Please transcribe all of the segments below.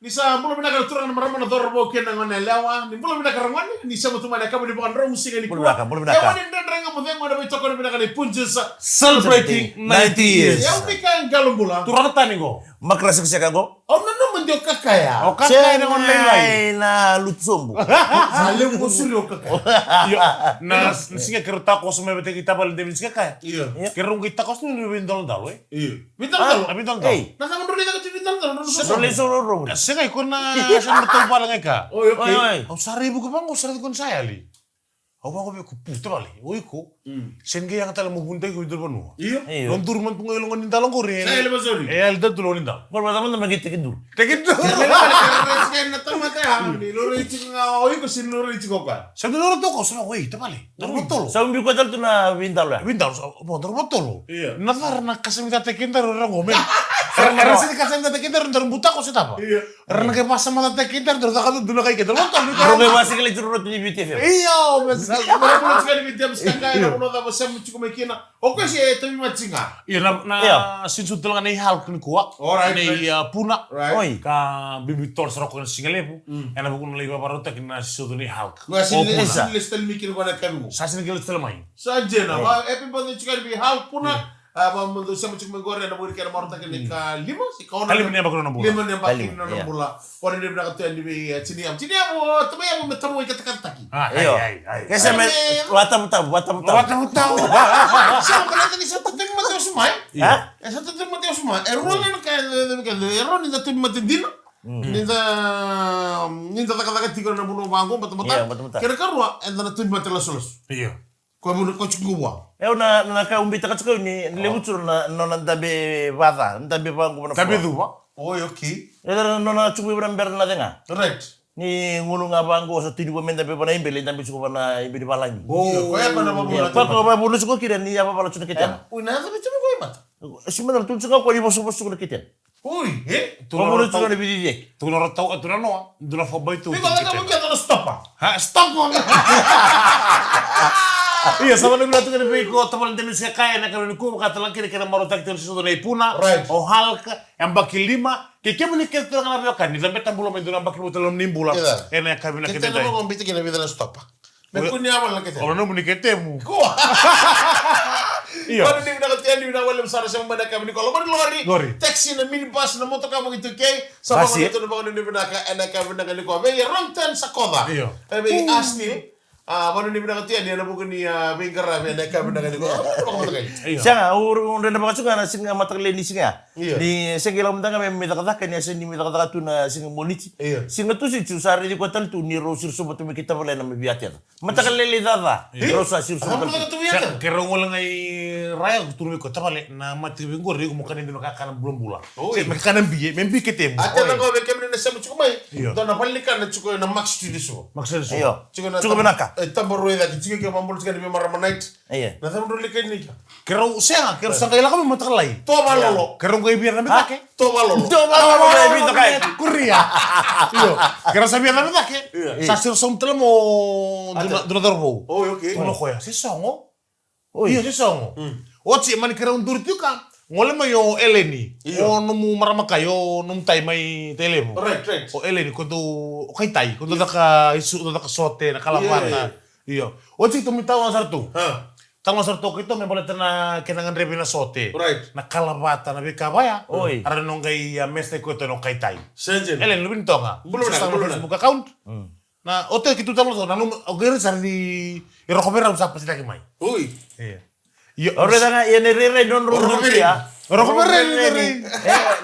Nisa mula bina turang na marama na dorbo ken na ngone lawa ni mula bina karangan ni sa mutu mana kamu di bukan rong musik ni Mula belakang. Ewan ni ndrenga mo deng mana bitoko ni bina kan punjes Celebrating 90 years. ya ubika galum bula Turang tani go. Makrasa kasi kago. oh no mendio kakaya O kakay na ngon laylay. Na lutsombo. Salim usuri o kakaya Na singa kerta ko sa mebete kita bal demin singa kaya. iya Kerong kita kos ni bindol dalo eh. iya bintang talo Bindol dalo. Hey. nasa manduli na kasi bintang talo Sole sororo. Singa ikon na sa betul pala nga ka. oh okay Oi. Au saribu ko bang ko sarili kon saya li. Au bang ko ko puta bali. Oi ko. Senga yang tala mo buntay ko idol banu. iya Iyo. Non turman tungo ilongon ni dalong ko rin. saya lepas sorry Eh al dad tulon dal. Por mata mo magit tikindur. Tegit do. na tama kaya ni loro ichi nga oi ko sin loro ichi ko ka Sa dolo to ko sa oi ta bali. Dalo tolo. Sa umbi ko dal tu na windal ya. Bindal mo dalo tolo. Iya. Nazar na kasamita tekin daro ra ngomen. Karena sini kasamita tekin daro daro buta ko sa tapa. iya Karena kay pasa mata tekin daro daro ka dulu kay kedalo tolo. Bro ke masih kali curut ni BTF. Iyo, mas. Mula mula sekali bitiam sekali na mula dapat saya muncul kemikina oke sih tapi machinga Iya na Iya. sinsu tulungan ni hal kun kuwa. Alright, Ni puna. right Oi. Ka bibi tol sero kun singalepu. Ena bukun lagi paparota kina sinsu ni hal. Gua sini bisa. listel mikir gua nak kamu Sa sini gelis telamai. saja na ba epi bantu cikar bi hal puna apa mentu sama cuma gore na buri kena marta kena ka lima si kau Kali ni bakun na bulan. lima ni pakin Kali, na iya. bola orang dia berangkat tu yang di sini am tapi yang bertemu ikat kata taki Ah, Iyo. ay. Kasi me wata mutaw. Tahu. siapa kena tadi satu teng mati semua Ha? satu teng mati semua error ni kan error ni satu mati dina ninta taka tiga na buno bango Iya, mata mata-mata. kira karwa enda tu mati lasos Iya. ko buno ko chukubwa Eu na ka umbi takatsuka ni lewutsuru na nona ndabe vada, ndabe bangu na. Tapi tu, Pak. oh okay Era nona chukui bramber na denga. right Ni ngulu nga bangu sa tidi ko menda be pana imbele ndabe chuko pana imbele balangi. oh ko ya kana Ya, mabula pa ko ba bunu chuko kira ni apa pala chuna kita. una sabe chuma ko mata Simana tun chuko ko ni bosu bosu ko kita. ui Tu Ko bunu chuko tahu. ni bidi Tu nora tahu tu nora tu nora fobai tu. Iko na kamu kita stop pa Ha, stop mo. Iya, sama na bilang tu kan ko teman teman saya kaya na kan ko kata lang kira marotak tu situ na ipuna. Right. O halka yang baki lima. Kike mo ni kaya tu na kan ni sampai tambulo may doon baki mo talom nimbula. Iya. Ena kami na kita kita na dai. mo ngombe kina vida na stop pa me kunya amal na kita Ora no mo ni kete mo. ko Iya. Kalau di bidang ketian di bidang walim sana sama mana kami kalau mana lori Lori. taxi na minibus na motor kamu itu kay sama Basi. mga ito na bangun di bidang ka enak kami na kaniko may wrong turn sa koda Iya. may asli mana di bidang ketian dia na bukan ni bingkara may enak kami na kaniko ano kay Iya. Siya urun na baka na singa matakle ni singa. Iya. Ni singa lam tanga me metakata kanya sin ni metakata tu na singa monichi. Iya. Singa tu si chusari di kotal tu ni rosir so batu me kita wala na me biatia. Matakle le dada. Rosa sir so kamu batu. na katuya Kero ngolang ay raya turun ko tabale na mati bingor ri ko mo kanin dino kanan belum bula. Oh, Saya iya. kanan biye, membi kete mo. Ate na ko be kami na sa mucho may Iya. to na balikan na chuko na max studio so Maksudnya so. Ayo. Cukup benaka. tambaro ida kичиге ke mambul sekali be maramanait Iya. na tamro likan ni Kero saya kero sa kaila kami matakalay. to balolo Kero kay biar na bitake. to balolo Tu malu na bito kay. Kuria. Iyo. Kero sa biar na bitake. Sa sir som tele mo duna darbo. oh okay Tuno ko ya, si songo. Oi. Iya si songo. Otsi man kero undur tu ka. Ngole mo yo eleni. Iya. O numu maramakayo num tay may telemo. right O eleni kundo okay tay kundo naka isu naka sote nakalapata. Iyo. Otsi tumitaw ang sarto. ha Tama sarto kito may balita na kinangan rebi na sote. Right. Nakalapata na bikabaya. Oy. Ara nung kay meste ko ito nung kay tay. senjen Elen lubin to nga. Bulun na, Sa bulun na. Facebook account. Na hotel kitu talo to nanum ogere sar di irokobera usap pasti lagi mai. ui Iya. Yo Ore danga ye ne re non rundur tia. Rokobera ni.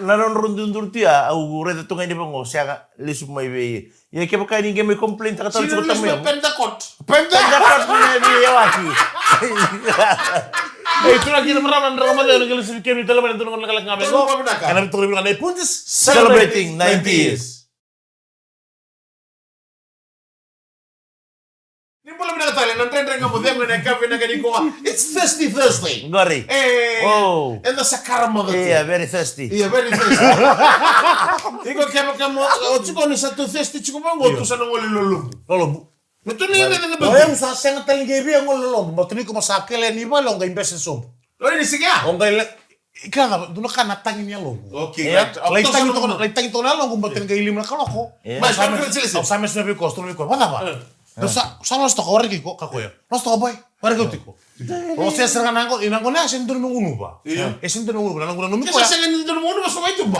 Na non rundur tia au re tu ngai de bongo sia lisu mai be. Ye ke baka ni game complain ta ta sino chuko tamu ya. pendakot Penda. Dapat ni bi yawaki. Itu lagi ramai Ramadan yang gelis kami dalam itu ngon kalak ngabe Tunggu, go. Pak Benaka. Karena itu lebih kanai punjes. Celebrating 90 years. ni bola bina katale nan tren ngamu dem na kafe na kaniko it's thirsty Thursday Gori. Oh. and the sakara mother Yeah, very thirsty. iya very thirsty iko kemo kemo o chiko ni satu thirsty chiko bango tu sana ngoli lolu Lalu Betul ni nga nga oh yang sa sengat talingi bi ang lolo. Matuni ko masakil ni ba long ga invest som. Lo ni siga. Ong ga Ika duna kan natangin niya logo. Oke, Iya. Laitang ito na logo batin kay lim na kaloko. Mas, Au sames na biko, stro biko. Wala ba? Sa los to kawari ko kakoy. Los to boy. Wala ko tiko. O siya serang nangko inangko na sin dun unu ba. Sin dun unu ba nang unu ko. Kasi sa ganun doon mo mas may tuba.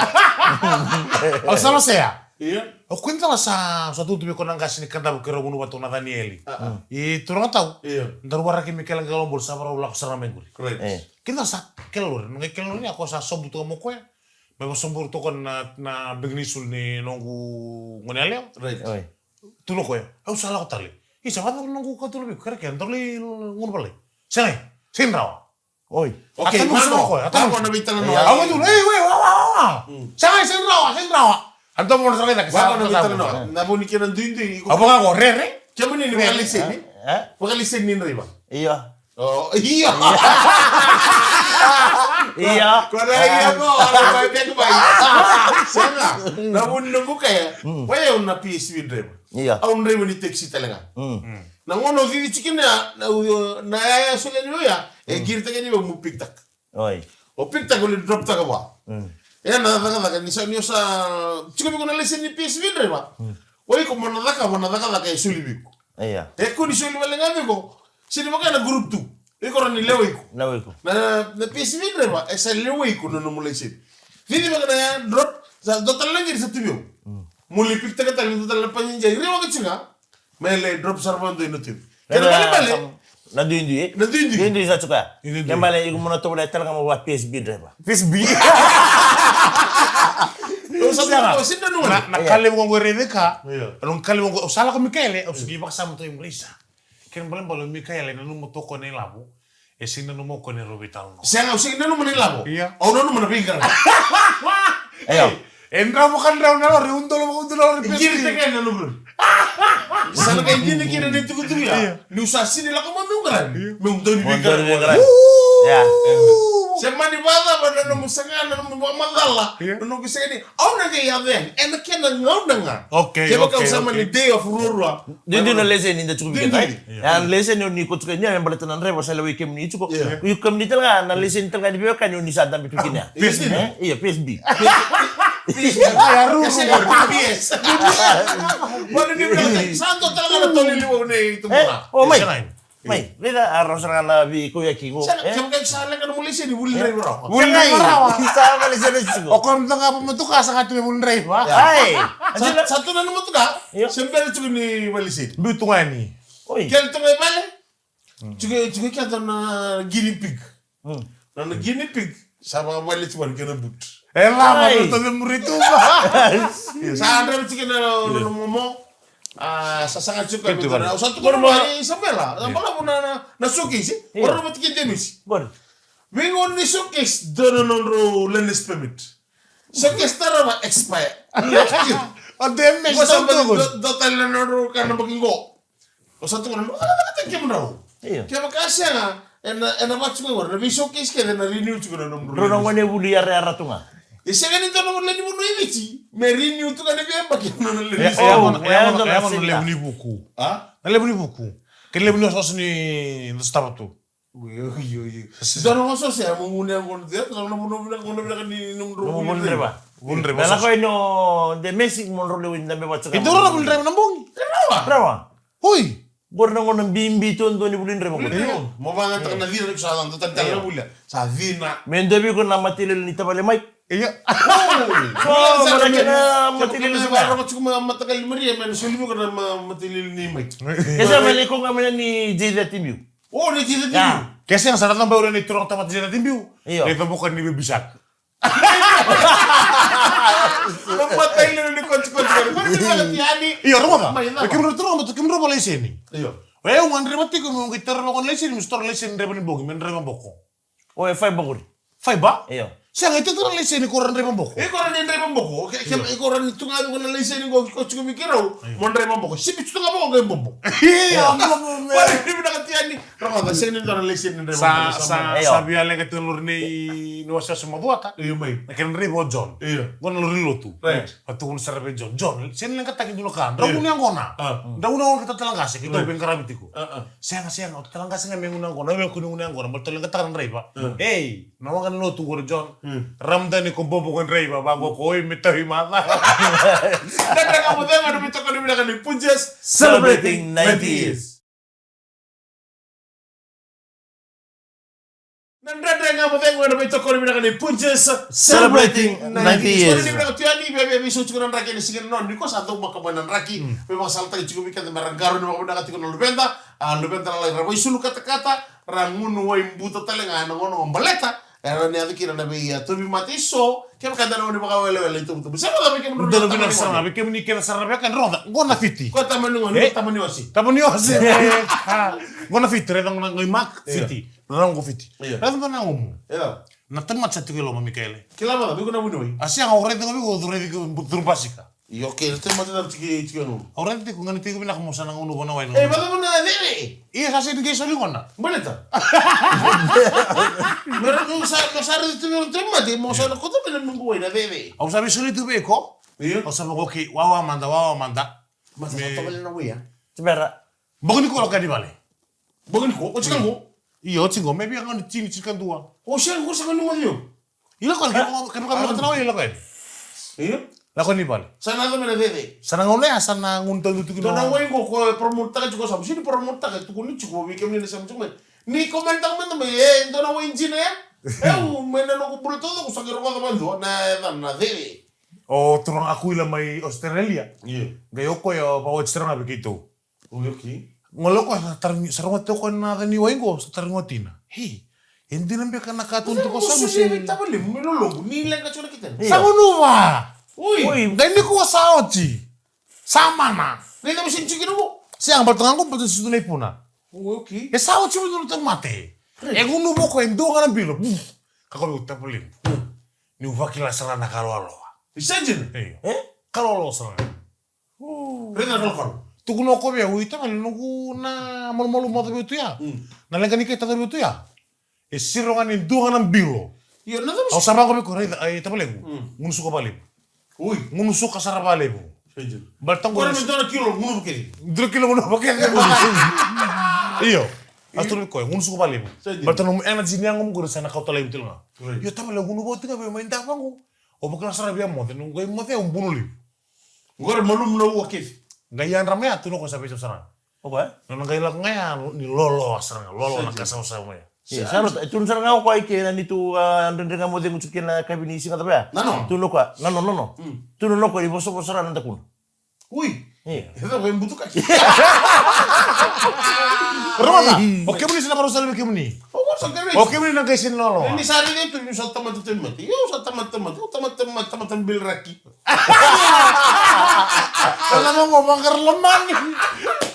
Au sama saya. Iya. O kwenta la sa tutu biko nang kasi ni kanda bukero unu ba to na Danieli. I turang tau. Iya. Ndar wara ki Mikel Angelo bolsa para ulak serang menguri. Correct. Kita sa kelor, nang kelor ni ako sa sobu to mo ko. May sobu to kon na bignisul ni nongu ngoneleo. Right. Oi. Tulo ko. Au sala ko tali. Isa ba nongu ka tulo biko kare kan tali ngun bale. Sene, sinraw. Oi. Oke, Mano. Ako na bitan no. Awa tulo, weh, wa. Sene sinraw. Anto mo sa kita Wako na bitan sa. no. Nabuni kiran duindi. Apa ka ko re? Kamu ni wakalisin ni? Wakalisin ni riba. Iya. Oh, iya. Iya. Kora iya ko, ara ba ko ba. Sana. Nabuni nungu kaya. Waya una PSV driver. Iya. Au driver ni taxi talaga. Na ngono vivi chikina na ya sule ni ya. E girta ni ba mu piktak. Oi. O piktak ko drop ta ka ba. Ya na daga ni sa chiko ko na lesen ni PSV driver. Wai ko mana daga e suli biko. Iya. E ko ni suli balenga biko. Sini makana group 2. E ko ni lewe ko. Lawi ko. Na PSV driver e sa lewe ko no mo lesen. Vidi makana drop sa dotal langir sa tibio. Muli piktak ta ni dotal panjay. Rewa ka chinga. Mele drop sarvando inotim. Kena bale. Na duindi. Duindi. Duindi sa chuka. Duindi. Kembali iku muna to wala talaga mo wa PSB driver. PSB. Sa sinda no. Na kali mo ngore deka. Iya. Anong kali mo sala ko Michele, o sige pa kasama to yung Risa. Ken balen balo Michele na numo to ko ni labo. E sinna numo ko ni Robital no. Siya nga usik na naman nila mo. Iya. O na naman napinggan. Ayo. Entra mo kan raw na lo, riundolo mo kundo lo Giri PSB. ta kaya na naman. Sana kayo hindi na kira dito kundo ya. Ni usasi nila ko mamungkaran. Mungtoni Motor bingkaran. ni Ya. Siya manibada ba na namusanga na namumagala. Nung gusto ni, aw na kaya then. E na kaya na ngaw na nga. Okay, Kaya baka okay, usama ni Day of Rurua. Duindi na lesen inda chuko Duindi. bikai. Yan lesen ni ko chuko niya yang balatan driver sa lawi kem ni chuko. Iya. Yu kem ni talaga na lesen talaga di biyo kan ni sa dam bikinya. PSB. Iya PSB. Kasi nga PBS. Wala ni bilang. Santo talaga na toli liwaw na ito muna. Oh may. Siya May, rida aros na na bi kuya kiko. Siya kayo sa lang ka na muli siya. Ni Wuli na rin raw. Bulay. Isa pa lesen ni chuko. O kung nga pa mo to ka sa katwe mo nray ba? Ay. Sa ito na naman ito ka. Iya. Siyempre ito ni Walisin. Buto nga ni. Oi. Kaya ito nga bale. Juga kaya ito na guinea pig. Na guinea pig. Sa mga walit mo ka na but. Eh la Ay. mo to mo rito ba? Sa andra ito na mo. Sa sangat suka Itu ito kan. na. Sa ito ko naman Isabela. Pala mo na suki si. Iya. Orang mo tikin demis. Bon. Wingon ni sukis doon ro learner's permit. Sukis tara ba expire. O dem mes Kung to saan ba to. dotal na ro ka na maginggo. O sa ito ko naman, nakatagyan mo raw. Iya. Kaya makasya nga, na match mo na showcase ka na renew ko na nung Ronong wane buli ara tunga. Isa ganito naman lang mo no ilichi. May renew to ka na kaya bakit mo na Ya lilis. ya Oh, mo ya, ya ya, mo ya, lebu ni buku. Ha? Na lebu ni buku. Ken lebu ni sos ni staro to. Doon ako siya, muna ako diyan. Kalau muna ka ni nung Mo buli ba? Bunre Nala ba? ko no de Messi mo rolo win na be watsa. Ito ra bunre mo nambong. Brava. Hoy. Bor na ngon bimbi ton do ni bulin remo. Mo ba nga taka na vina sa lang to tanda mula. Sa vina. Mendebi ko na matilil ni tabale Mike. Iya. Oh, malaki na matilil Sa sa. baro ko kuma matagal Maria, man sulimo ko na matilil ni Mike. Kasi mali ko kami ni Jada Timbu. Oh, ni kita Ya. Kasi ang sarap ng baura ni turang tamat sila timbiu. Iyo. Ito bukan ni bibisak. Mamatay na ni coach. Bakit ba tiyani? Iyo, roma ka. May nama. Kimro turang mo, kimro mo lesen ni. Iyo. Weh, un remati ko mo gitar mo kon lesen, mistor lesen reba ni bogi, men reba boko. O fay baguri. Fai ba? Iyo. Siya nga ito turang lesen ni koran reba boko. Iko rin yung drema boko. Iko rin ito nga ko na lesen ko coach ko mikiraw. Mon drema boko. Sipit ito nga boko ngayon boko. Iya. Wala hindi mo nakatiyan ni. Roma da sene ndora lesin ndre sabiale che tu lurni no sa sama buata. Iya mai. Na ken ribo John. Iya. Gona lurni lotu. Right. Patu kun sarbe John. Sen lang kataki dulu kan. Rabu ni angona. Da una kita telangkase kita ben karabitiku. Siang o telangkase ngame una angona, me kunu una angona, mal telang katakan reiba. Hey, nawa kan lotu gor John. Ramdani ko bobo kon reiba, bago ko mitahi mata. Dan kamu tengok ada betul kan bilang di Punjas Celebrating 90s. Dan kamu tengok ada betul kan bilang di Punjas Celebrating 90s. Sorry ni bilang tuan ni bebe cukuran raki ni singan non ni ko satu makabanan raki. Memang salta cukup ikan meranggaru ni makabanan kati kono lubenta. Lubenta la rabai sulu kata-kata rangun wa imbuto talenga ngono ngombaleta. Era ni adiki na be ya tubi matiso. Kaya kada na ni baka wele itu betul. Bisa ba kami menurut Dalo bilang sana, bikin ni kena sarbe kan roda. Gona fiti. Ko tamanu ngoni tamanu osi. Tapos ose. Gona fiti redang ngoy mak fiti. Nang go fiti. Redang na ngom. Iya. Na temat sa tikilo ma Michele. Kilama da bigo na bunoi. Asia ngore tengo bigo duredi ko turbasika. Yo que el tema de tiki no. Ora te ko ngani tigo bina ko sana ngono bona waino. Bada mo na debe. Iya sa sin geso lingona. Bonita. Pero no sa re tu no tema de mo sa no ko to nungu na debe. Au sabi suli tu beko. Iya. Au sabi ko ki wawa manda. Mas sa to na wea. Sebenarnya, Bogni ko ka di bale. Bogin ko o chikan ko. Iyo tingo maybe ngani tini chikan tua. O siya ko sa kanu mo dio. Ila ko ka tanaw ila ko. Iya. La ko ni bale. Sa na do na debe. Sana ngone sana ngunto tu To na wei ko promota ka ko sa sini promota ka tu ko ni chiko bi kemi ni sa mchuma. Ni komenta komenta me ndo na wei njine. Mena no ko pulo todo ko sa kero ko bando na debe. O turang aku ila mai Australia. Iya. Gayo ko yo pa extra na begitu. Okay. Ngolo ko sarang to ko na ni waingo sa taringotina. Hey, hindi nang beka nakatunto ko sa Musi musi. ta bali melolo ni lang ka chona kita. Sa unuwa. Uy. Dahil ko sa ochi. Sama na. Ni na musin chiki no. Siya ang baltangan ko pati sa tunay po na. Okay. E sa ochi mo tunay mate. E kung nubo ko, endo ka ng bilo. Kako may utapulim. Ni uvakila sa na kalolo. Isajin. Kalolo sa na. Rena kalkal. Tukuno ko biya, uita man nungu na malmalu mo tabi ito ya. Nalanggan ni kita tabi ito ya. E siro nga ni endo ka ng bilo. Yo na Au sama ko may ko, ay tapalim. Ngunusu ko balim. Uy. Ngunusu ka sa rabalim. Isajin. Baltang ko Kora mi dona kilo ngunu bukiri. Dulu kilo muna pakai iyo astro ko ngun suko bali baltan mo energy niya ngum guru sana kau talay bitul nga yo tama la ngunu bote nga be main ta pangu o bakla sara biya mo tenu ngoy mo te un bunuli Ngora malum na wakif. gayan ramya tu no ko sabi sa sana apa? nang gayla ko ngaya ni lolo asara lolo na kasaw sa mo ya Iya, sarot. Itu nusar ngau kwa ike na nitu andende ngamu de ngucukin na kabini singa tapi ya. Nano. Tuno kwa, nano. Tuno no kwa di boso bosoran nanda kun. Uy. Iya. Ito ko imbuto ka. Roma oke muni sina baru salbe ke muni O mo sa kare. oke muni nang kaisin lolo Ni sari dito ni sa tamat mati. Yo sa tamat. Tamat bil raki. kana mo ngomong kerleman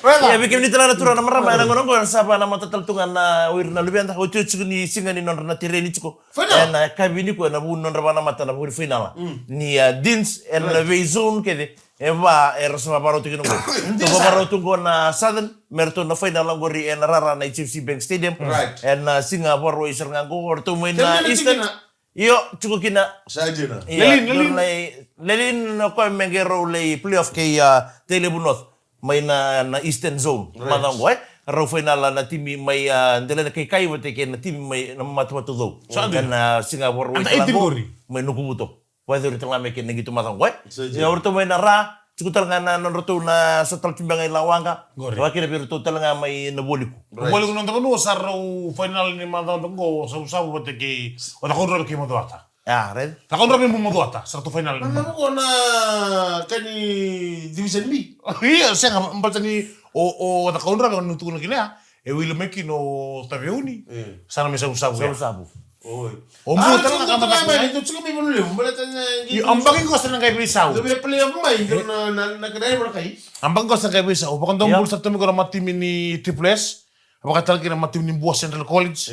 Ya bikin ni telana turun nama ramai na ngono ko sapa nama tatal tungan na wirna lubian ta hotu ni singa ni non na tireni chiko. Final. Na kabini ko na bu non raba na mata na bu final. Ni dins na veizon kede. Eva sama baro tikino ko. To baro tungo na southern merto na final lang gori en rara na HFC Bank Stadium. Right. En Singapore iser ngango orto mo na Kaya eastern. na. Iyo chuko kina. Saja na. Lelin ko mengero lay playoff kay Telebunot. May na Eastern Zone. Right. Manang ko raw final na timi may dala na kay kayo kay na timi may matu do. Saan Kan Singapore Anta itim gori? may nukubuto. Pwede rin lang may kinagito matang ko. Sige. Ya orto may nara Cukutal nga na nonroto na sa talcimbangay lawanga. Gori. Wakira pero total nga may nabuli ko. Kumuli ko nang tapuno sa raw final ni Madang ko sa usabu bate ki o nakon ki mo doata. Ah, red. Nakon ro mo doata sa to final. Alam ko na kani Division B. Iya, saya nggak empat ni o nakon ro kan nutu kini ya. E wilo meki no tabeuni. Sana mesa usabu ya. Sabu. Oy. O mo tala ka mata mata. ito tsaka may bunuli. Balatan na Ambangin ko sa nang kay bisau. Gabi play up mai na kadai mo kay. Ambang ko sa kay bisau. Bakang dong Yeah. bulsa tumi ko na matim ni Triple S. Apakah talaga na matim ni Buas Central College.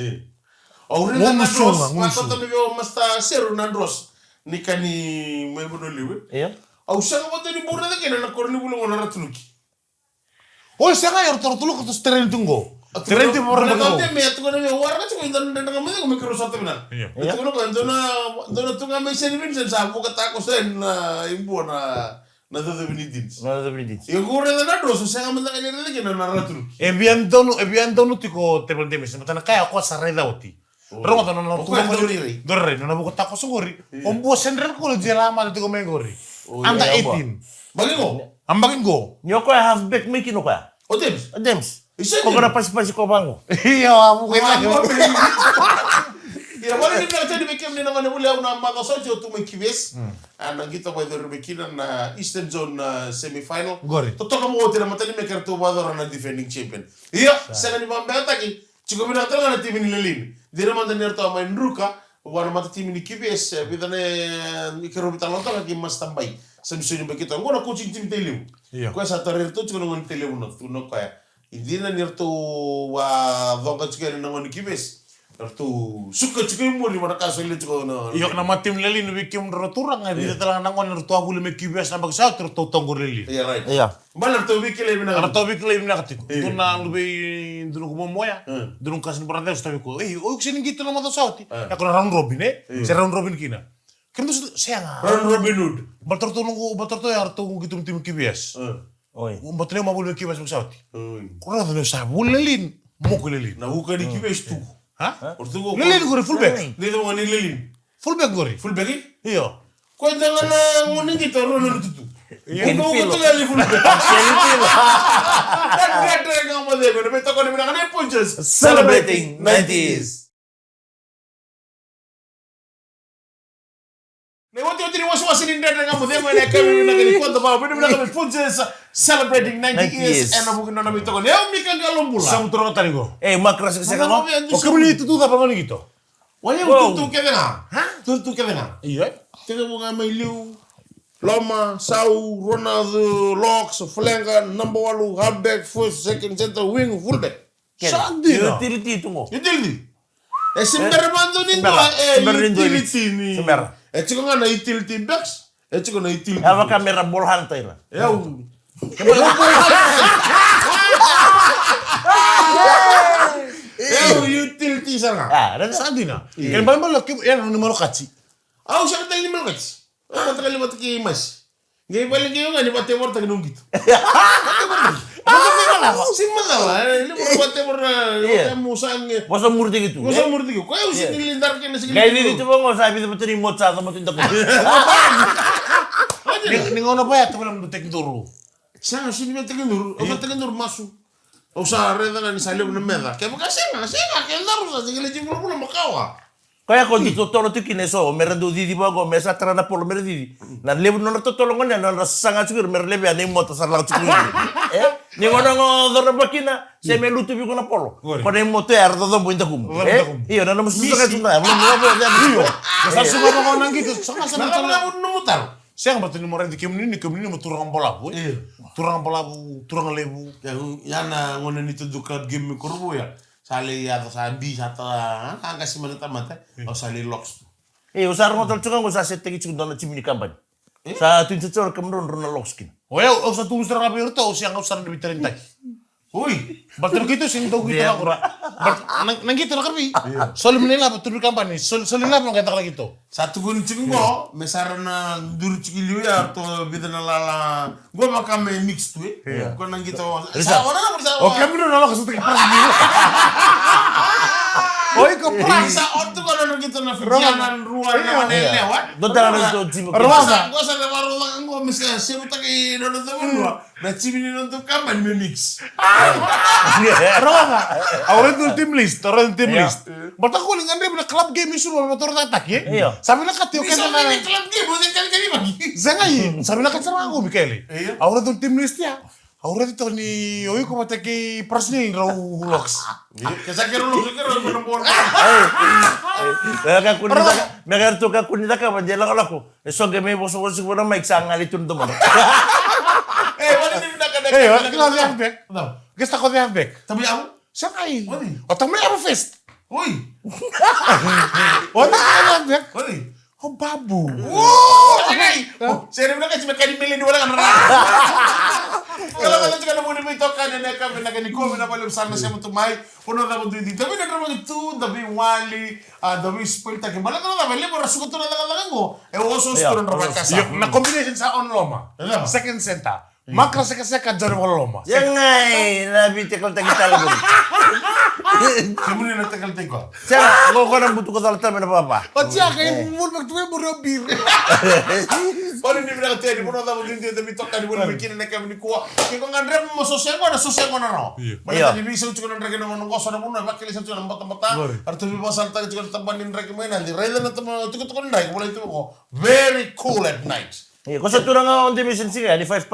Ori Ngunuso na Andros. nga, ngunuso. Ako tabi ko masta zero na Andros. Ni kani may bunuli we. Iya. Au siya ko tani bura na kina na korni bulong na ratuluki. Oh, saya nggak harus tertuluk terus teren tunggu. Terenti por Kalau dia me tu kan me warga cuma intan dan kami tu kami kerus satu benar. Iya. Itu kan dona tu kami sen Vincent sabu kata aku sen imbu na tu benidins. Nada de brindis. Eu corre da doso sen kami tak ini lagi na narratur. Ebiantono tiko tebel demes, matana kaya ako sa reda oti. Roma tono na Ko dorri. Dorre, non avevo tako sugori. Ombo senrer ko jela ma tiko mengori. Anda iya, 18. Bagi ko. Ambagin go. Nyoko ya halfback miki no kaya. O James. James. Isa Kok kena pasi-pasi ko bango. Iya, amu kita. Ya wala ni na tadi mekem ni na muli au na mata so tu me kibes. Ana kita vai dorre bekina na Eastern Zone semi-final. Gori. To toka mo tira mata ni meker to bador na defending champion. Iya, sen ni mambe ataki. Chiko bina toka na tim ni lelin. Dira manda nerto ama Ndruka. Wana mata tim ni kibes bidane ikero bitalonta lagi mas tambai. Samsung begitu. Ngona coaching tim teliu. Iya. Ko sa tarir to chiko ngon teliu no tu no kaya. Indina nirto wa donga chiko ni ngon kibes. Artu suka chiko mo di mana kaso ile chiko no. Iyo nama tim leli no bikim roturang ay dito lang nangon ruto aku le mekibes na bagsa to tongo leli. Iya right. Iya. Malar to bikile bina. Ara to bikle na katiko. Tuna lube dunu ko moya. Dunu kasin parante sta biko. O sinin gitu na mata sauti. Ako na round robin Si round robin kina. Kendo saya nga. Robin Hood. Baltor to ya arto gitu tim kibes. Oi. Batne mabul kibes bagsauti. Oi. Kora to sa bulelin. Mo lelin. Na huka di kibes tu. Ha? Ortu go. Lelin gore fullback. Dito ngani lelin. Fullback gore. Full back. Iyo. Ko jangan ngoni gitu rono tutu. Kenpil. Ko to gali full back. Kenpil. Kan gade ngamo de ko be to ko ni bina kan punches. Celebrating 90s. Ne wote wote ni wasi ni ndende ngamo de ngene kami bina kan kwanta ba bina kan punches celebrating 90 years and abu kina nami to ko. Eu mi kan galombula. Sam turo tarigo. Makras kasi kano. O kemuli itu tuh apa ngoni gitu? Waya Wow. tu ke dengar. Ha? Tu ke dengar. Iya. Tega mo nga may liw, Loma, Sau, Ronaldo, Locks, Flanker, number 1, halfback, first, second, center, wing, fullback. Sandina. Utility itu mo. Utility. Simbermando nindo utility ni. Simber. Chiko nga na utility backs. Chiko na utility. Apa kamera ball hunter. Yaw. Yaw utility sana. Dan Sandina. Kan bala yan ang numero kachi. Aw siya katang ni malkats. Aw katang limat ki mas. Ngay balik kayo nga ni pati mo tag nung gitu. Sing masalah, ini pati mo na musang. Masa murti gitu. Masa murti ko. Kaya usik nilindar ka na sige. Gaya dito mo ngo sabi sa pati mo sa mo tindak ko. Ningono ba ya teman tek duru. Siya sini may tagin dur. O tagin dur masu. O sa reda nga ni salib na meda. Kaya makasya nga. Kaya laro sa sige lejing mo na makawa. Kaya ko dito tolo tu kineso, merendo di bago, mesa trana polo meredi. Na lebu no to tolo ngone na sanga chukur merlebe ani moto sarla chukur. Ni ngono ngo dora bakina, se me lutu bi kona polo. Pada moto er do do buinta kum. Iyo na mo suka tunda, mo mo ya iyo. Sa suka ko nang gitu. Sanga sa Nakala mo numutar. Siya nga batini mo rin di kemni mo turang bola bu. Turang bola bu, turang lebu. Yan na ngono nito dukat game mi kurbo ya. Sali atau sabi atau angka si mana tamat o sali locks. Usar mo tol chuka ngo sa sette ki chukdo na chimini kampany. Sa tuin chor kamron rona lokskin. O ya, o sa tumus terang api urto, o siya nga usar na bitarin tayo. Uy, Batul gitu sih tahu gitu lah nang gitu lah kapi. Soal menilai apa turun kampanye, soal menilai apa kata lagi gitu. satu gun cinggo, mesarana dur cikiliu ya atau bidana lala. Gua makam mix tuh, gua nang gitu. Sawana na bersawa. Oke, bener nama kesutik pergi. Oi, kepras. Sa onto ko nang gitu na fijanan ruan na lewat. Dota na to chimo. Rosa. Gua sa baru lang gua miska siya taki nono tuh. Na chimini nono kapan mix. Rosa. Awalnya tuh tim list, Bata ko ning andre na club game isu mo motor tatak ya. Sabi na katio Bisa kaya na. ini club game, bukan kali-kali bagi. Zangai, sabi na katsara ko Mikele. Awalnya tuh tim list ya. Awalnya tuh ni oi ko mateki prasni raw loks. Kasi kero lu kero menempuan. Ka kunita, megar to ka kunita ka manjela ko. So ge me boso boso ko na mic sa ngali tun to mo. Wala din na kada. Wala ka na halfback. Gusto ko na halfback. Tapi ako, Sakay. Wali. O tamay apa fest? uy. O na halfback. Uy. O babu. Wow, okay. Saya bilang kasi magkali million wala ka na. Kalau kata juga mau dibitokan ya kami nak ni kami nak balik sana siapa tu mai, puno na buntu di. Tapi nak ramai itu, tapi wali, tapi spelta ke balik kalau balik baru suka tu nak go. Osos turun ramai kasar. Na combination sa on loma. Second center. Makra seka jari wala loma. Yang ngay, nabi tekal tagi talaga. Kemudian nak tegal teko. Siya, ko nang buto ko talaga na apa. O tiya kay mul magtuwe mo bir. Paling ni bilang tiada puno na buntu di tapi tokan di bulan bikin nak kami ni kuah. Kiko ngandrem mo sosial ko na no. Mana tadi bisa ucuk nandre kena mo ngoso na puno bakil sa tuan mbata. Arto bi basal tagi ucuk tambanin rek mo nanti. Rela na tamo ucuk ko ndai mulai itu ko. Very cool at night. Kung sa turang on division siya, di 5%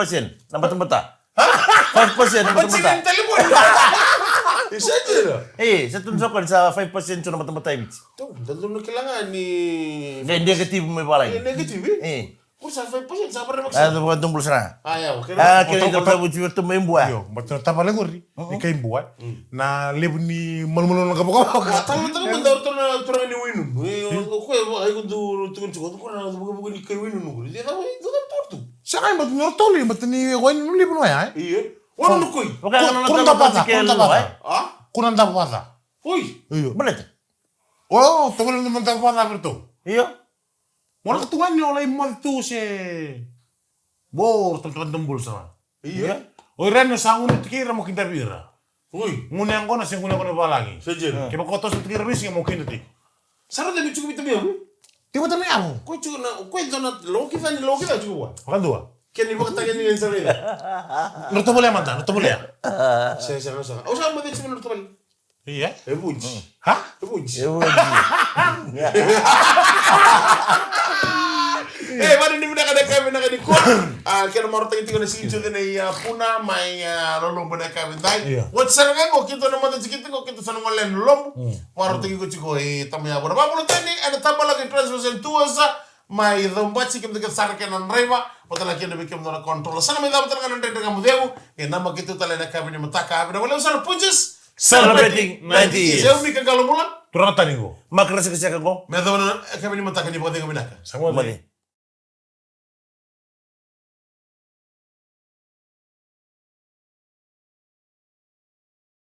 na batang-bata. 5% na batang-bata. Telepon. Isa dito. Sa tunso ko sa 5% na batang-bata ibig. Tuh, tentu nak kailangan ni. Negative mo balay. Negatif eh? Kung sa 5% sa para maksa. Ano ba tungkol sa? Ayaw, okay. Kaya ito sa buti mo yung buhay. Yo, bato tapale gori. Ikay buat. Na lebu ni malmulo ng kabako. Talo mandar turang ni winu. Ko ay ko tukun ko na bugo ni kay winu no. Di na do torto. Sa kay bato nyor toli bato ni wen lebu no ay. Iya. Wala no koy. Kunang tapata. Ah? Kunang tapata. Uy. Iyo. Balit. Oh, tawala naman tapata berto. Iyo. Wala ketuan niyo olay mo tu si Bor teman tembul sama. Iya. O ren sa ngunit kira mo kita bira. Uy. Ngunang ko na sing ngunang ko na balagi. Saja. Kaya ko to sa kira bis mo kinati. Sarap dami cukup itu biar. Tiba tayo amo. Ko cukup na ko ito na loki ta cukup. Makan dua. Ken ni bakit tagan ni sa rin. Nuto boleh manta, nuto boleh. Saya. O sa mo din sa minuto man. Iya. Bunch. Hah? Bunch. Mana ni benda kami nak di kuat. Kira mau tanya tiga nasi itu ni puna mai lolong benda kami tadi. Wat serangan kok kita nama tu kita kok kita senang online lolong. Mau tanya kau ciko tamnya apa? Apa pun tadi ada tambah lagi transmission tua sa mai dombat sih kita sarkan nan reva. Betul lagi ada bikin mana kontrol. Sana mai dapat terkan nan kamu demo. Nama kita tu lagi kami ni mata kami. Boleh usah punches. Celebrating 90 years. Saya umi kalau mula. Turang tani ko. Makra sa kasi ako. Medo na kami ni mata kami ni pwede kami naka. Sama Mali.